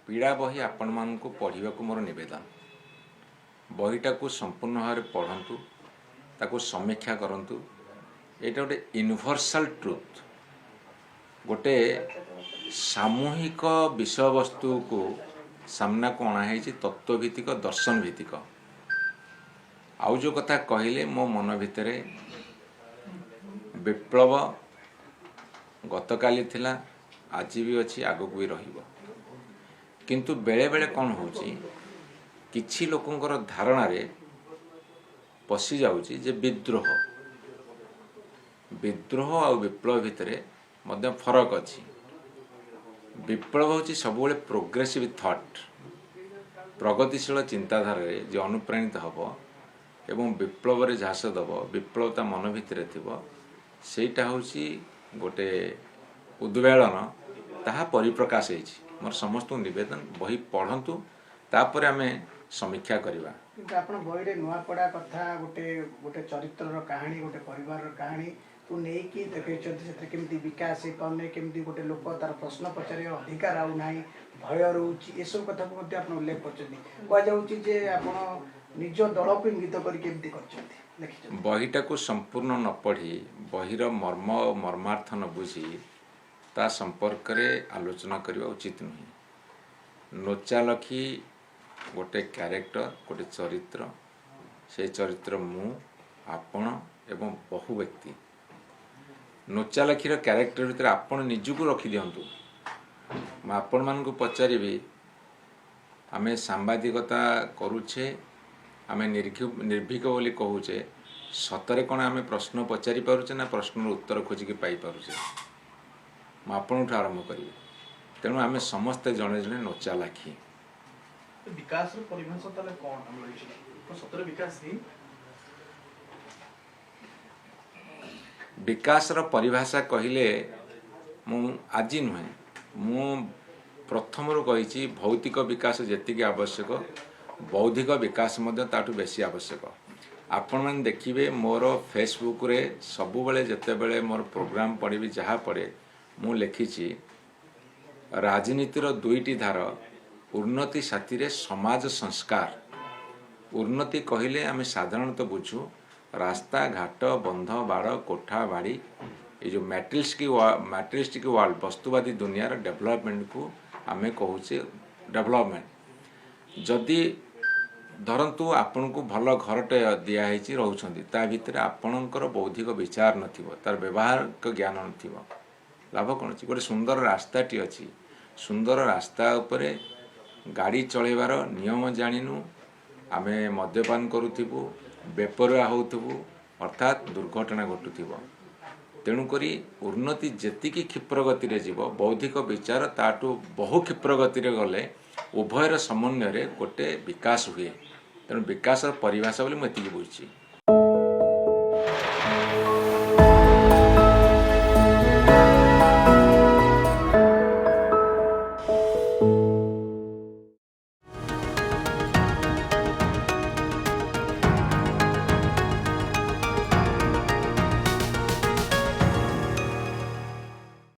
पीड़ा बही आपण मानकु पढ़ा मोर नवेदन बहीटा को संपूर्ण भाव पढ़ु ताकू समीक्षा करंतु एटा गोटे यूनिवर्सल ट्रुथ गोटे सामूहिक विषय वस्तु को सामना को अणाई तत्वभित्तिक दर्शन भित्तिक आउ जो कथा कहले मो मन भितर विप्लव गतकाली थिला आज भी अच्छी आगक भी रहिबो किंतु बेले बेले कौन होची किछि लोकंकर धारणा रे पशि जाउची जे विद्रोह विद्रोह आ विप्लव भितर मध्य फरक अछि। विप्लव होची सबुले प्रोग्रेसिव थॉट प्रगतिशील चिंताधारा रे जे अनुप्राणित हबो एवं विप्लव रे झास दबो विप्लवता मन भितर थिबो सेटा होची गोटे उद्वेलन ताहा परिप्रकाश होईछि। मोर समस्त निवेदन बही पढ़ंतु तापर आमे समीक्षा करबा। किंतु आपण बही रे नुआ पड़ा कथा गोटे गोटे चरित्रर कहानी गोटे परिवारर कहानी तू नै कि देखैछथि सेते केमती विकास हे पाउने केमती गोटे लोक तार प्रश्न पचारे अधिकार आउ नाही भय रहउछि ए सब कथा को मध्ये आपण उल्लेख करछथि को जाउछि जे आपण निज दल को इंगित करी केमती करछथि लिखिछथि। बहीटा को संपूर्ण न पढ़ी बहीर मर्म मर्मार्थ न बुझी ता संपर्क रे आलोचना करबा उचित नहीं। नोचा लखी गोटे कैरेक्टर गोटे चरित्र से चरित्र मु आपण एवं बहु व्यक्ति नोचा लखीर कैरेक्टर भीतर आपण निजको रखी दियंतु मैं आपण मान को पचारिबी आमे सांबादिकता करूछे आमे निर्भीक बोली कहूचे सतरे कोन आमे प्रश्न पचारि पारुचे ना प्रश्नर उत्तर खोजिक पाई पारुचे मैं आपणठू आरंभ करी तेणु आमे समस्ते जने जने नोचा लाखी विकास परिभाषा तले कोन हम लइछि तो सतरे विकास ही विकासर परिभाषा कहिले मु आजी नुहे मु प्रथमरु कहिछि भौतिक विकास जेतिक आवश्यक बौद्धिक विकास मध्य ताठू बेसी आवश्यक। आपण मन देखिबे मोर फेसबुक रे सबु बेले जते बेले मोर प्रोग्राम पढ़िबी जहा पड़े मु लिखिछि राजनीतिर दुईटी धार उन्नति साथी रे समाज संस्कार। उन्नति कहिले आमे साधारणतः बुझू रास्ता घाट बंध बाड़ कोठा बाड़ी ये जो मैटेरियलिस्टिक वर्ल्ड वस्तुवादी दुनिया डेवलपमेंट को आमे कहूचे डेवलपमेंट। जदि धरंतु आपन को भल घरटे दियाहेछि रहउछंती ता भितर आपणकर बौद्धिक विचार नथिबो तार व्यवहारिक ज्ञान नथिबो लाभ कोन अछि। गोटे सुंदर रास्ताटी अछि सुंदर रास्ता उपरे गाड़ी चलेबार नियम जानिनु आमे मद्यपान करूथिबु बेपरुआ होउथिबु अर्थात दुर्घटना घटुथिबो। तेणु करी उन्नति जेतिकी क्षिप्र गति रे जीव बौद्धिक विचार ताटू बहु क्षिप्र गति रे गले उभयर समन्वय रे गोटे विकास हुए। तेणु विकास परिभाषा बोली मैं एतिकी बुझी।